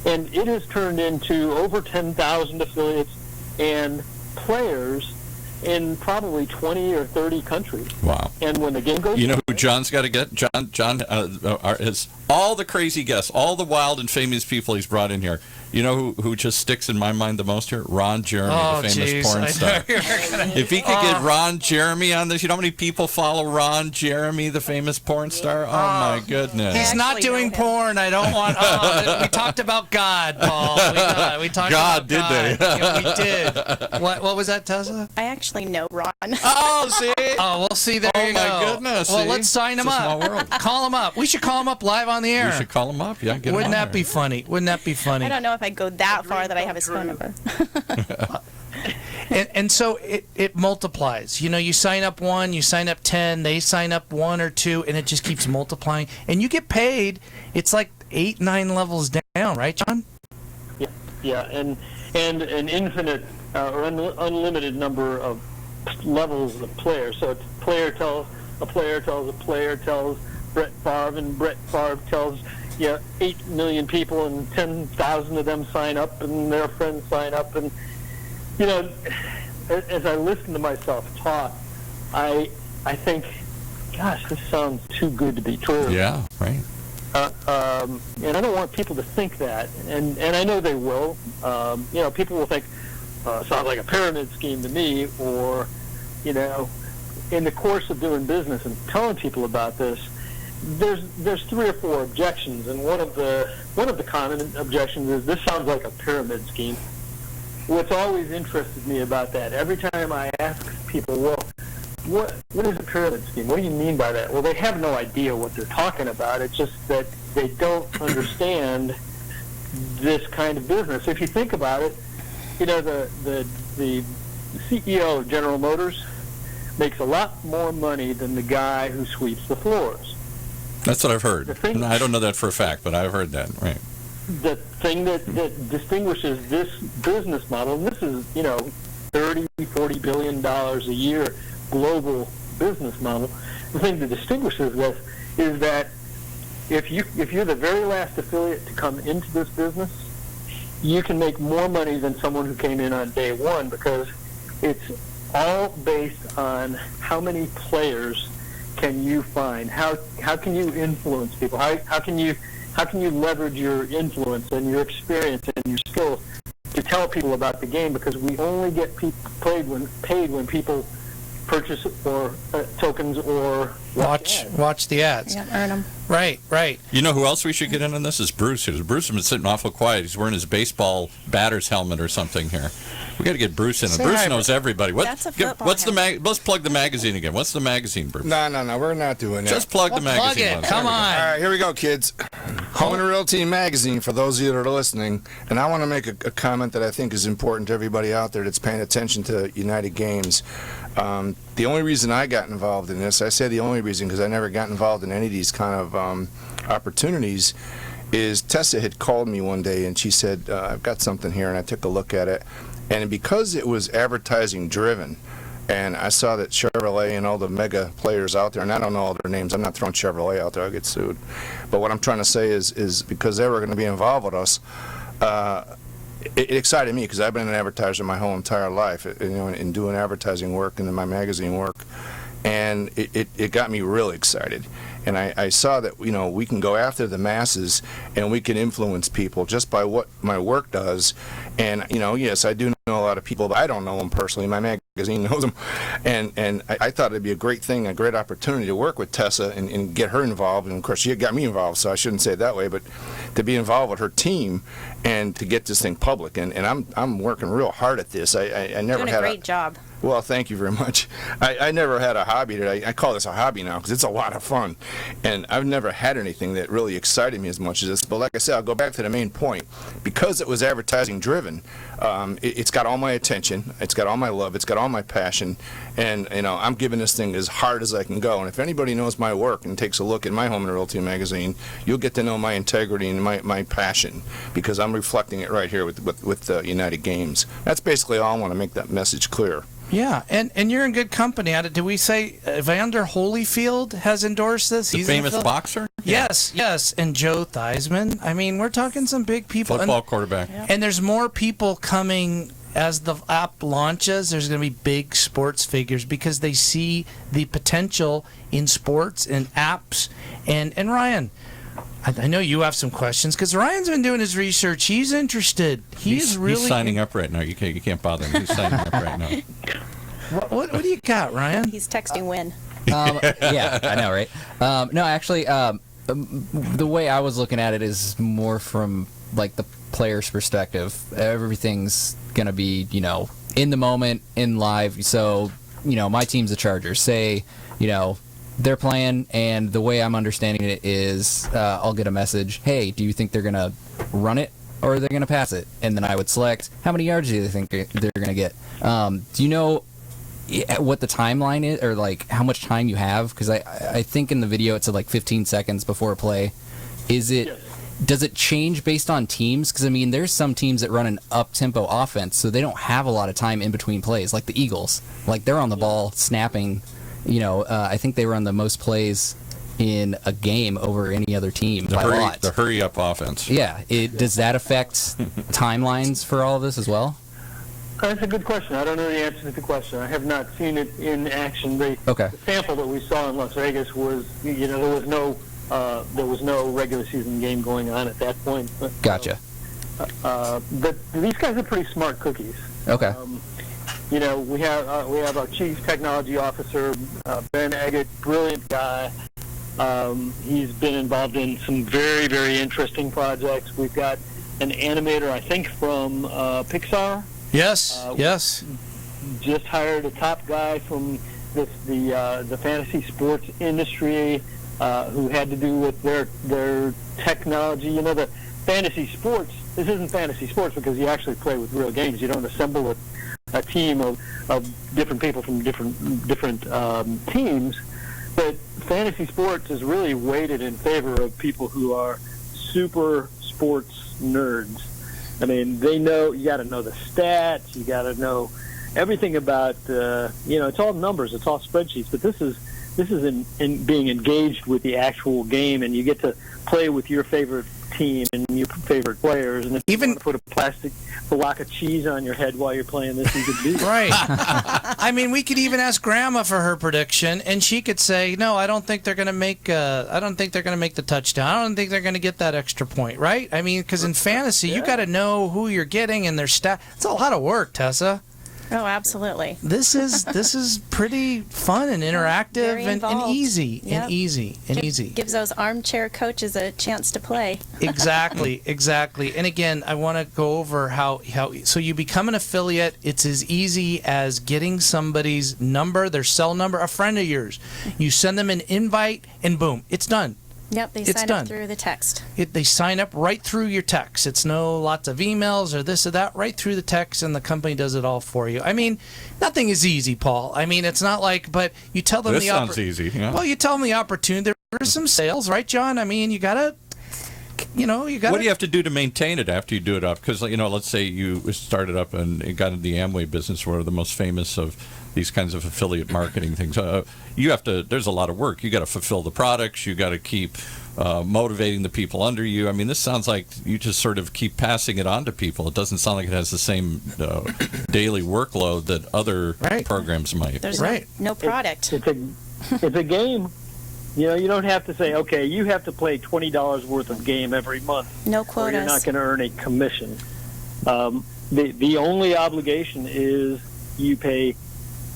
And it has turned into over 10,000 affiliates and players in probably 20 or 30 countries. Wow. And when the game goes... You know who John's got to get? John is all the crazy guests, all the wild and famous people he's brought in here. You know who just sticks in my mind the most here? Ron Jeremy, the famous porn star. If he could get Ron Jeremy on this, you know how many people follow Ron Jeremy, the famous porn star? Oh, my goodness. He's not doing porn. I don't want... we talked about God, Paul. We talked God, about did God. they? Yeah, we did. What was that, Tessa? I actually know Ron. Oh, see? Oh, well, see, there you go. Oh, my goodness. Well, see? let's sign him It's a up. small world. Call him up. We should call him up live on the air. We should call him up, yeah. Wouldn't that be funny? Wouldn't that be funny? I don't know if I go that far that I have his phone number. And so it multiplies. You sign up 1, you sign up 10, they sign up 1 or 2, and it just keeps multiplying. And you get paid. It's like 8, 9 levels down, right, John? Yeah, and an infinite or unlimited number of levels of players. So it's a player tells a player tells Brett Favre, and Brett Favre tells 8 million people, and 10,000 of them sign up, and their friends sign up. And as I listen to myself talk, I think, gosh, this sounds too good to be true. Yeah, right. And I don't want people to think that, and I know they will. People will think, sounds like a pyramid scheme to me, or, in the course of doing business and telling people about this, there's 3 or 4 objections, and one of the common objections is, this sounds like a pyramid scheme. What's always interested me about that, every time I ask people, well, what is a pyramid scheme? What do you mean by that? Well, they have no idea what they're talking about. It's just that they don't understand this kind of business. If you think about it, the CEO of General Motors makes a lot more money than the guy who sweeps the floors. That's what I've heard. I don't know that for a fact, but I've heard that. Right. The thing that distinguishes this business model, and this is, $30, $40 billion a year global business model, the thing that distinguishes this is that if you're the very last affiliate to come into this business, you can make more money than someone who came in on day one, because it's all based on how many players can you find? How can you influence people? How can you leverage your influence and your experience and your skills to tell people about the game? Because we only get paid when people purchase or tokens or watch the ads. Yeah, earn them. Right. You know who else we should get in on this is Bruce. Bruce has been sitting awful quiet. He's wearing his baseball batter's helmet or something here. We got to get Bruce in. And Bruce knows everybody. That's a football what's let's plug the magazine again. What's the magazine, Bruce? No, we're not doing that. Just plug the magazine. Plug it. Come on. All right, here we go, kids. Home and Realty Magazine, for those of you that are listening. And I want to make a comment that I think is important to everybody out there that's paying attention to United Games. The only reason I got involved in this, I say the only reason because I never got involved in any of these kind of opportunities, is Tessa had called me one day and she said, I've got something here, and I took a look at it. And because it was advertising driven, and I saw that Chevrolet and all the mega players out there, and I don't know all their names, I'm not throwing Chevrolet out there, I'll get sued. But what I'm trying to say is because they were going to be involved with us, it excited me because I've been an advertiser my whole entire life, in doing advertising work and in my magazine work. And it got me really excited. And I saw that, we can go after the masses and we can influence people just by what my work does. And, yes, I do know a lot of people, but I don't know them personally. My magazine knows them. And I thought it'd be a great thing, a great opportunity to work with Tessa and get her involved. And, of course, she got me involved, so I shouldn't say it that way, but to be involved with her team and to get this thing public. And I'm working real hard at this. I never doing a great job. Well, thank you very much. I never had a hobby that I call this a hobby now because it's a lot of fun. And I've never had anything that really excited me as much as this. But like I said, I'll go back to the main point. Because it was advertising driven, it's got all my attention, it's got all my love, it's got all my passion. And, I'm giving this thing as hard as I can go. And if anybody knows my work and takes a look at my Home and Realty magazine, you'll get to know my integrity and my passion because I'm reflecting it right here with United Games. That's basically all I want to make that message clear. Yeah, and you're in good company. Did we say Evander Holyfield has endorsed this? The famous boxer? Yes, and Joe Theismann. I mean, we're talking some big people. Football quarterback. Yeah. And there's more people coming as the app launches. There's going to be big sports figures because they see the potential in sports and apps. And Ryan, I know you have some questions because Ryan's been doing his research. He's interested. He's signing up right now. You can't bother him. He's signing up right now. What do you got, Ryan? He's texting win. Yeah, I know, right? No, actually, the way I was looking at it is more from like the player's perspective. Everything's gonna be, in the moment, in live. So, my team's the Chargers. Say, they're playing, and the way I'm understanding it is I'll get a message, hey, do you think they're going to run it or are they going to pass it? And then I would select how many yards do they think they're going to get. Do you know what the timeline is or like how much time you have? Because I think in the video it said like 15 seconds before a play. Does it change based on teams? Because, there's some teams that run an up-tempo offense, so they don't have a lot of time in between plays, like the Eagles. Like, they're on the ball snapping. I think they run the most plays in a game over any other team by a lot. The hurry-up offense. Yeah. Does that affect timelines for all of this as well? That's a good question. I don't know the answer to the question. I have not seen it in action. The sample that we saw in Las Vegas was, there was no regular season game going on at that point. But, gotcha. But these guys are pretty smart cookies. Okay. We have our chief technology officer, Ben Eggett, brilliant guy. He's been involved in some very, very interesting projects. We've got an animator, I think, from Pixar. Yes. Just hired a top guy from the fantasy sports industry who had to do with their technology. The fantasy sports. This isn't fantasy sports because you actually play with real games. You don't assemble a team of different people from different teams, but fantasy sports is really weighted in favor of people who are super sports nerds. They know, you got to know the stats, you got to know everything about it's all numbers, it's all spreadsheets, but this is in being engaged with the actual game, and you get to play with your favorite team and your favorite players. And if you want to put a plastic block of cheese on your head while you're playing this, you could do that. Right. I mean, we could even ask Grandma for her prediction, and she could say, "No, I don't think they're going to make. I don't think they're going to make the touchdown. I don't think they're going to get that extra point." Right? I mean, because in fantasy, you got to know who you're getting and their stat. It's a lot of work, Tessa. Oh, absolutely. This is pretty fun and interactive and easy Yep. and easy. Gives those armchair coaches a chance to play. Exactly. And again, I want to go over how so you become an affiliate. It's as easy as getting somebody's number, their cell number, a friend of yours. You send them an invite, and boom, it's done. Yep, they sign up through the text. They sign up right through your text. It's no lots of emails or this or that, right through the text, and the company does it all for you. I mean, nothing is easy, Paul. I mean, it's not like, but you tell them this sounds easy. Yeah. Well, you tell them the opportunity. There are some sales, right, John? I mean, you gotta. What do you have to do to maintain it after you do it up? Because let's say you started up and got into the Amway business, one of the most famous of these kinds of affiliate marketing things. You have to. There's a lot of work. You got to fulfill the products. You got to keep motivating the people under you. I mean, this sounds like you just sort of keep passing it on to people. It doesn't sound like it has the same daily workload that other programs might. There's no product. It's a game. You don't have to say, okay, you have to play $20 worth of game every month. No quotas. Or you're not going to earn a commission. The only obligation is you pay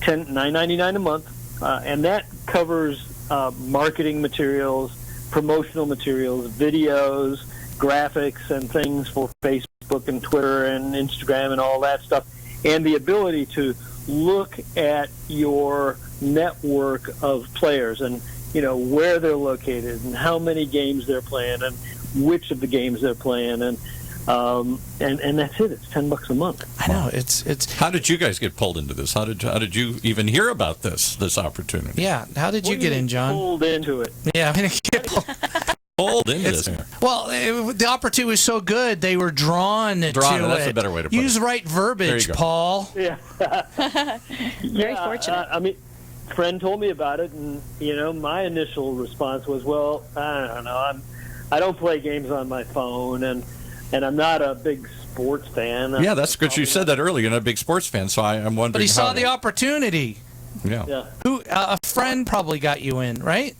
$9.99 a month, and that covers marketing materials, promotional materials, videos, graphics, and things for Facebook and Twitter and Instagram and all that stuff, and the ability to look at your network of players and where they're located and how many games they're playing and which of the games they're playing, and that's it. It's $10 a month. I know it's. How did you guys get pulled into this? How did you even hear about this opportunity? Yeah, how did you get in, John? Pulled into it. Yeah, I mean, pulled into this. Well, the opportunity was so good, they were drawn to it. That's a better way to put it. Use right verbiage, Paul. Yeah. Very fortunate. I mean, a friend told me about it, and my initial response was, well, I don't know. I don't play games on my phone, and I'm not a big sports fan. Yeah, that's good. You said that earlier. You're not a big sports fan, so I'm wondering. But he saw the opportunity. Yeah. Who? A friend probably got you in, right?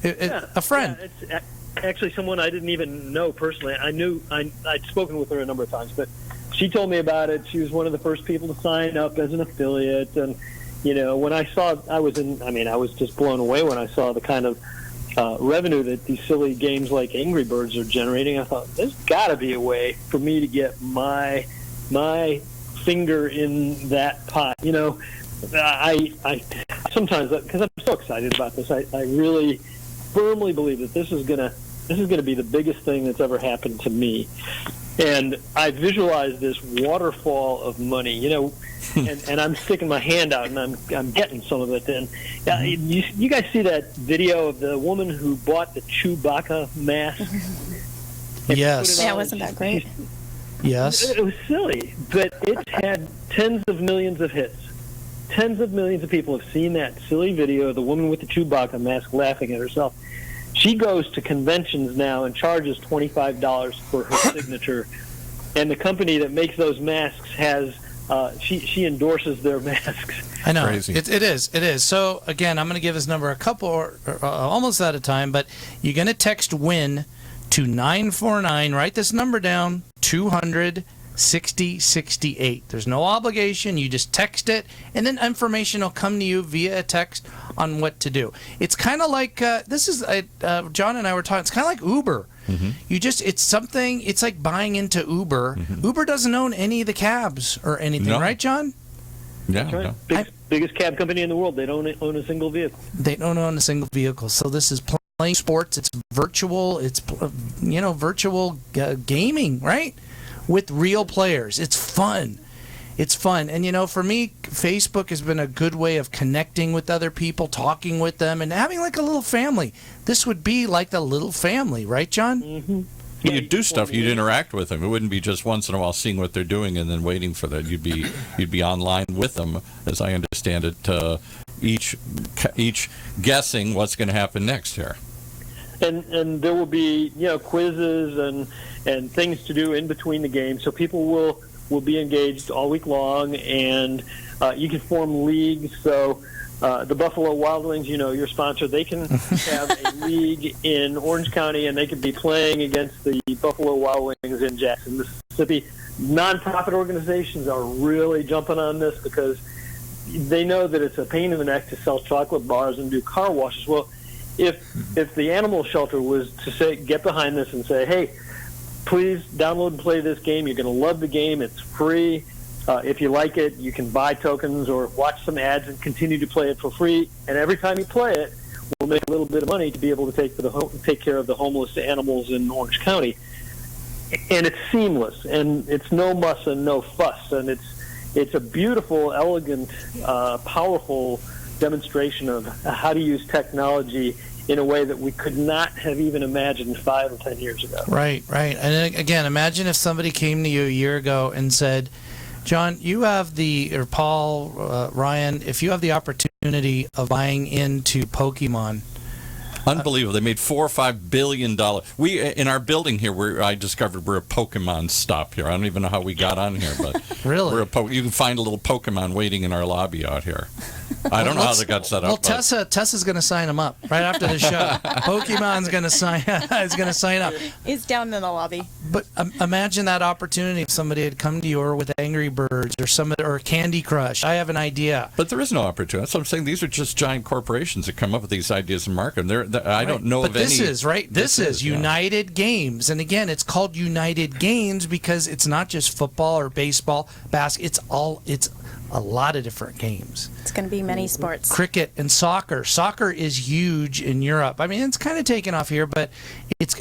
A friend. Yeah, it's actually someone I didn't even know personally. I'd spoken with her a number of times, but she told me about it. She was one of the first people to sign up as an affiliate, and when I saw, I was just blown away when I saw the kind of revenue that these silly games like Angry Birds are generating. I thought, there's got to be a way for me to get my finger in that pot. I sometimes, because I'm so excited about this, I really firmly believe that this is gonna be the biggest thing that's ever happened to me. And I visualize this waterfall of money, and I'm sticking my hand out and I'm getting some of it. And you guys see that video of the woman who bought the Chewbacca mask? Yes. Yeah, wasn't that great? Yes. It was silly, but it had tens of millions of hits. Tens of millions of people have seen that silly video of the woman with the Chewbacca mask laughing at herself. She goes to conventions now and charges $25 for her signature, and the company that makes those masks has she endorses their masks. I know. Crazy. It is. So again, I'm going to give this number a couple or almost at a time, but you're going to text WIN to 949. Write this number down: 200-6068. There's no obligation. You just text it, and then information will come to you via a text on what to do. It's kind of like John and I were talking. It's kind of like Uber. Mm-hmm. It's like buying into Uber. Mm-hmm. Uber doesn't own any of the cabs or anything, right, John? Yeah. That's right. Biggest cab company in the world. They don't own a single vehicle. They don't own a single vehicle. So this is playing sports. It's virtual. It's virtual gaming, right? With real players. It's fun. And for me, Facebook has been a good way of connecting with other people, talking with them, and having like a little family. This would be like the little family, right, John? Mm-hmm. You'd do stuff. You'd interact with them. It wouldn't be just once in a while seeing what they're doing and then waiting for that. You'd be online with them, as I understand it, each guessing what's going to happen next here. and there will be quizzes and things to do in between the games, so people will be engaged all week long, and you can form leagues. So the Buffalo Wild Wings, your sponsor, they can have a league in Orange County, and they could be playing against the Buffalo Wild Wings in Jackson, Mississippi. Nonprofit organizations are really jumping on this because they know that it's a pain in the neck to sell chocolate bars and do car washes. Well, if the animal shelter was to get behind this and say, hey, please download and play this game. You're going to love the game. It's free. If you like it, you can buy tokens or watch some ads and continue to play it for free. And every time you play it, we'll make a little bit of money to be able to take care of the homeless animals in Orange County. And it's seamless, and it's no muss and no fuss, and it's a beautiful, elegant, powerful demonstration of how to use technology in a way that we could not have even imagined 5 or 10 years ago. Right. And again, imagine if somebody came to you a year ago and said, John, you have or Paul, Ryan, if you have the opportunity of buying into Pokemon. Unbelievable. They made $4 or $5 billion. We in our building here, I discovered we're a Pokemon stop here. I don't even know how we got on here, but really, you can find a little Pokemon waiting in our lobby out here. I don't know how they got set up. Well, Tessa's going to sign them up right after the show. Pokemon's going to sign up. He's down in the lobby. But imagine that opportunity if somebody had come to you or with Angry Birds or Candy Crush. I have an idea. But there is no opportunity. That's what I'm saying. These are just giant corporations that come up with these ideas and market them. I don't know of any. This is United Games, and again, it's called United Games because it's not just football or baseball, basketball. It's a lot of different games. It's going to be many sports. Cricket and soccer. Soccer is huge in Europe. I mean, it's kind of taken off here, but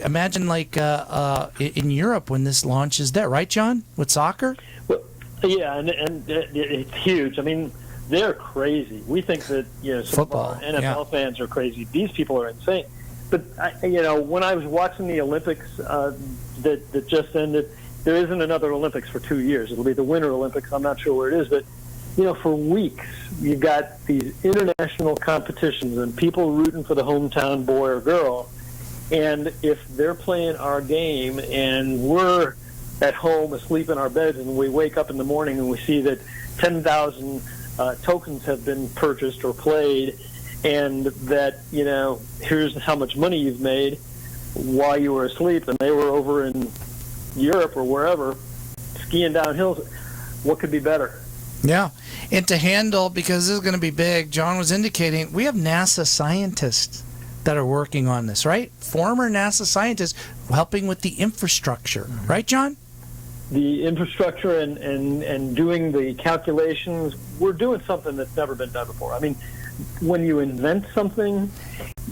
imagine like in Europe when this launches there, right, John? With soccer. Well, yeah, and it's huge. I mean, they're crazy. We think that some football, of our NFL fans are crazy. These people are insane. But when I was watching the Olympics that just ended, there isn't another Olympics for 2 years. It'll be the Winter Olympics. I'm not sure where it is, but for weeks you've got these international competitions and people rooting for the hometown boy or girl. And if they're playing our game and we're at home asleep in our beds and we wake up in the morning and we see that 10,000 tokens have been purchased or played, and that here's how much money you've made while you were asleep, and they were over in Europe or wherever skiing down hills, what could be better? Yeah, and to handle, because this is going to be big, John was indicating we have NASA scientists that are working on this, right? Former NASA scientists helping with the infrastructure, right, John? The infrastructure and doing the calculations. We're doing something that's never been done before. I mean, when you invent something,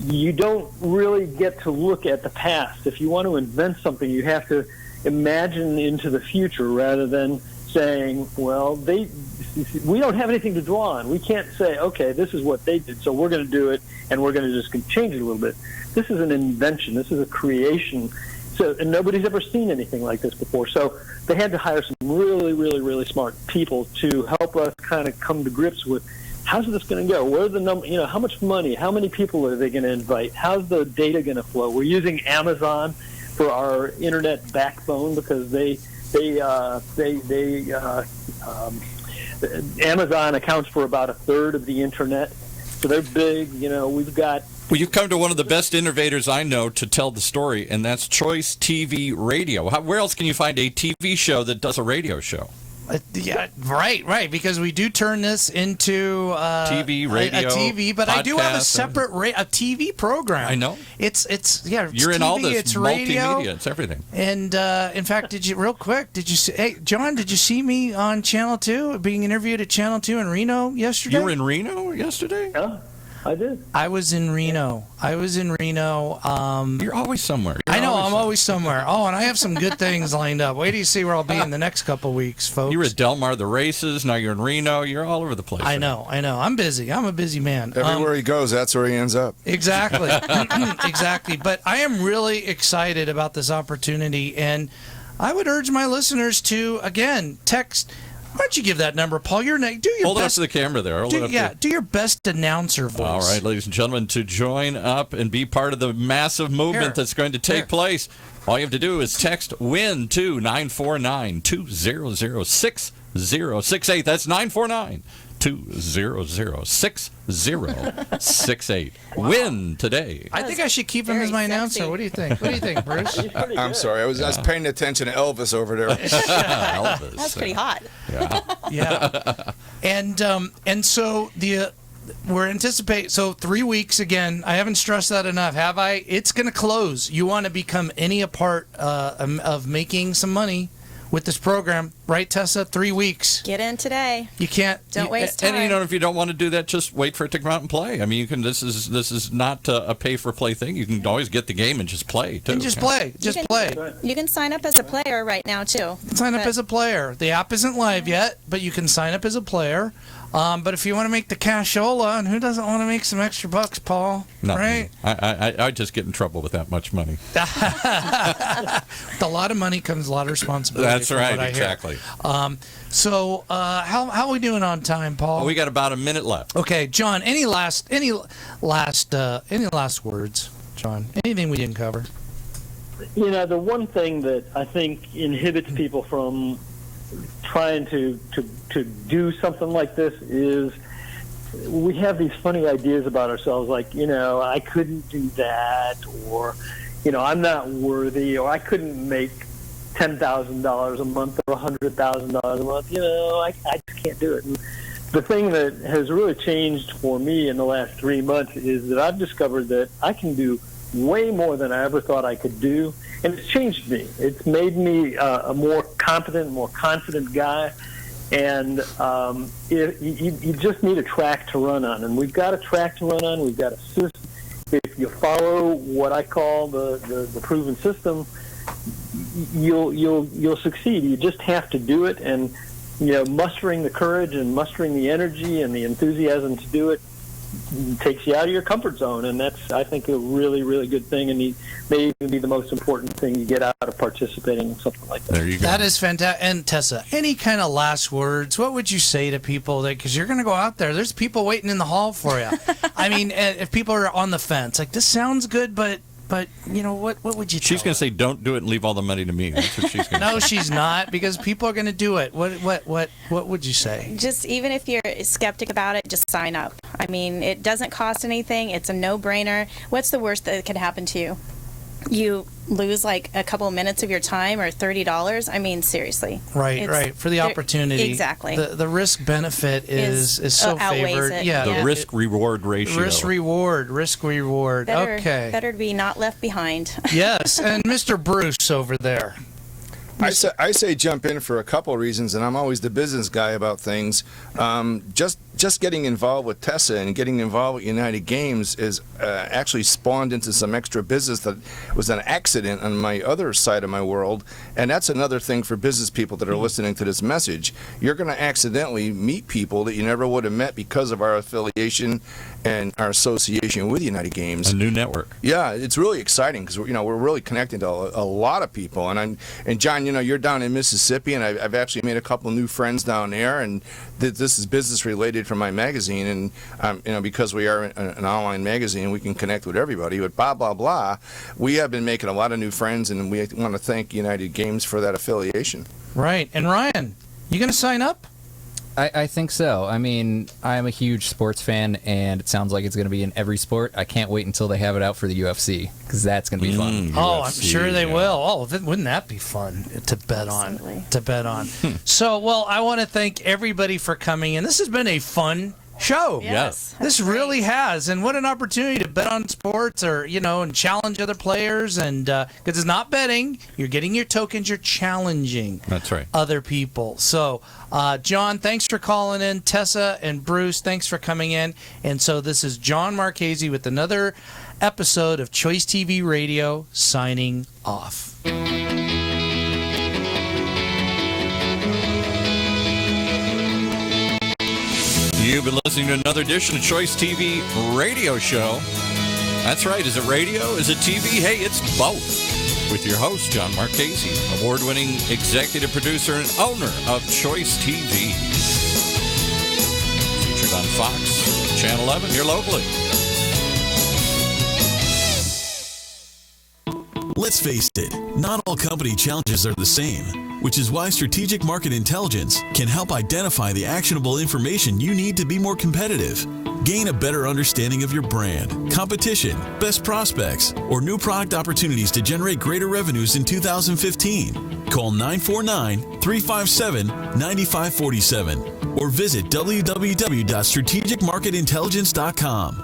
you don't really get to look at the past. If you want to invent something, you have to imagine into the future rather than saying, well, we don't have anything to draw on. We can't say, okay, this is what they did, so we're going to do it, and we're going to just change it a little bit. This is an invention. This is a creation. And nobody's ever seen anything like this before. So they had to hire some really, really, really smart people to help us kind of come to grips with how's this going to go? What are the numbers? How much money? How many people are they going to invite? How's the data going to flow? We're using Amazon for our internet backbone because Amazon accounts for about a third of the internet. So they're big. We've got. Well, you've come to one of the best innovators I know to tell the story, and that's Choice TV Radio. Where else can you find a TV show that does a radio show? Yeah, right. Because we do turn this into TV, radio, a TV, but podcast, I do have a separate a TV program. I know. It's You're TV, in all this it's multimedia. Radio. It's everything. And in fact, did you see? Hey, John, did you see me on Channel 2 being interviewed at Channel 2 in Reno yesterday? You were in Reno yesterday? Yeah. I did. I was in Reno. You're always somewhere. I know. I'm always somewhere. Oh, and I have some good things lined up. Wait till you see where I'll be in the next couple weeks, folks. You were at Del Mar, the races. Now you're in Reno. You're all over the place. I know. I'm busy. I'm a busy man. Everywhere he goes, that's where he ends up. Exactly. Exactly. But I am really excited about this opportunity, and I would urge my listeners to, again, text Why don't you give that number, Paul? Do your Hold it up best. to the camera there. Hold it up there. Do your best announcer voice. All right, ladies and gentlemen, to join up and be part of the massive movement that's going to take place, all you have to do is text WIN to 949-200-6068. That's 949-200-6068. WIN today. I think I should keep him as my announcer. What do you think? What do you think, Bruce? I'm sorry. I was paying attention to Elvis over there. Elvis. That's pretty hot. Yeah. And so we're anticipating, so 3 weeks again. I haven't stressed that enough, have I? It's going to close. You want to become any a part of making some money with this program, right, Tessa? 3 weeks. Get in today. You can't. Don't waste time. And if you don't want to do that, just wait for it to come out and play. I mean, you can. This is not a pay for play thing. You can always get the game and just play too. And just play. Play. You can sign up as a player right now too. Sign up as a player. The app isn't live yet, but you can sign up as a player. But if you want to make the cashola, and who doesn't want to make some extra bucks, Paul? Not right? Me. I just get in trouble with that much money. With a lot of monny comes a lot of responsibility. That's right, exactly. So how are we doing on time, Paul? We got about a minute left. Okay, John. Any last words, John? Anything we didn't cover? The one thing that I think inhibits people from trying to do something like this is we have these funny ideas about ourselves, like, I couldn't do that, or, I'm not worthy, or I couldn't make $10,000 a month or $100,000 a month. I just can't do it. And the thing that has really changed for me in the last 3 months is that I've discovered that I can do way more than I ever thought I could do, and it's changed me. It's made me a more competent, more confident guy, and you just need a track to run on, and we've got a track to run on. We've got a system. If you follow what I call the proven system, you'll succeed. You just have to do it, and mustering the courage and mustering the energy and the enthusiasm to do it takes you out of your comfort zone, and that's, I think, a really, really good thing, and may even be the most important thing you get out of participating in something like that. There you go. That is fantastic. And Tessa, any kind of last words? What would you say to people? Because you're going to go out there. There's people waiting in the hall for you. I mean, if people are on the fence, like, this sounds good, but what would you tell She's going to say, don't do it and leave all the money to me. That's what she's going to say. No, she's not, because people are going to do it. What would you say? Just, even if you're skeptic about it, just sign up. I mean, it doesn't cost anything. It's a no-brainer. What's the worst that could happen to you? You lose like a couple of minutes of your time or $30. I mean, seriously. Right. For the opportunity. Exactly. The risk benefit is so favored. It. Yeah. The risk reward ratio. Risk reward. Okay. Better to be not left behind. Yes, and Mr. Bruce over there. I say jump in for a couple of reasons, and I'm always the business guy about things. Just getting involved with Tessa and getting involved with United Games is actually spawned into some extra business that was an accident on my other side of my world, and that's another thing for business people that are listening to this message. You're going to accidentally meet people that you never would have met because of our affiliation and our association with United Games. A new network. Yeah, it's really exciting because we're really connecting to a lot of people, and John, you're down in Mississippi, and I've actually made a couple new friends down there, and this is business related from my magazine, and because we are an online magazine, we can connect with everybody. But blah blah blah, we have been making a lot of new friends, and we want to thank United Games for that affiliation. Right. And Ryan, you going to sign up? I think so. I mean, I'm a huge sports fan, and it sounds like it's going to be in every sport. I can't wait until they have it out for the UFC, because that's going to be fun. Oh, I'm sure they will. Oh, wouldn't that be fun to bet on? So, well, I want to thank everybody for coming in. This has been a fun show. Yes. This really has. And what an opportunity to bet on sports, or, and challenge other players. And because it's not betting, you're getting your tokens, you're challenging That's right. other people. So, John, thanks for calling in. Tessa and Bruce, thanks for coming in. And so this is John Marchese with another episode of Choice TV Radio, signing off. You've been listening to another edition of Choice TV Radio Show. That's right. Is it radio? Is it TV? Hey, it's both. with your host, John Marchese, award-winning executive producer and owner of Choice TV. Featured on Fox, Channel 11, here locally. Let's face it, not all company challenges are the same, which is why Strategic Market Intelligence can help identify the actionable information you need to be more competitive. Gain a better understanding of your brand, competition, best prospects, or new product opportunities to generate greater revenues in 2015. Call 949-357-9547 or visit www.strategicmarketintelligence.com.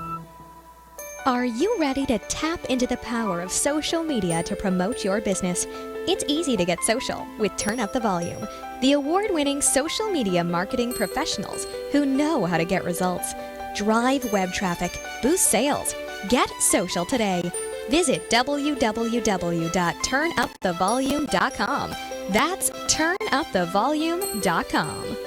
Are you ready to tap into the power of social media to promote your business? It's easy to get social with Turn Up the Volume, the award-winning social media marketing professionals who know how to get results. Drive web traffic, boost sales. Get social today. Visit www.turnupthevolume.com. That's turnupthevolume.com.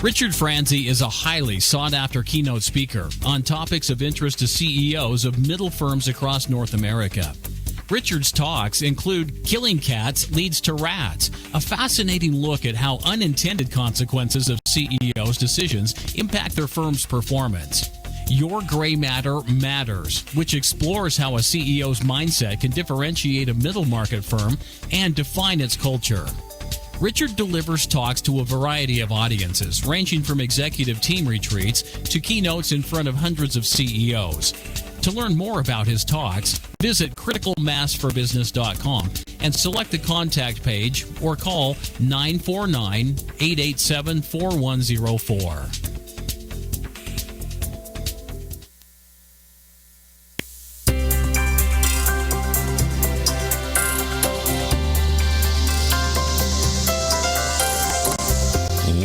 Richard Franzi is a highly sought-after keynote speaker on topics of interest to CEOs of middle firms across North America. Richard's talks include Killing Cats Leads to Rats, a fascinating look at how unintended consequences of CEOs' decisions impact their firm's performance. Your Gray Matter Matters, which explores how a CEO's mindset can differentiate a middle market firm and define its culture. Richard delivers talks to a variety of audiences, ranging from executive team retreats to keynotes in front of hundreds of CEOs. To learn more about his talks, visit criticalmassforbusiness.com and select the contact page or call 949-887-4104.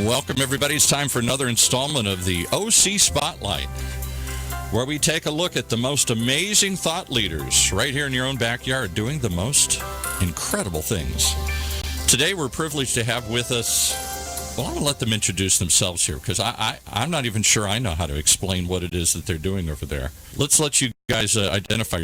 Welcome, everybody. It's time for another installment of the OC Spotlight, where we take a look at the most amazing thought leaders right here in your own backyard doing the most incredible things. Today, we're privileged to have with us, well, I'm going to let them introduce themselves here because I'm not even sure I know how to explain what it is that they're doing over there. Let's let you guys identify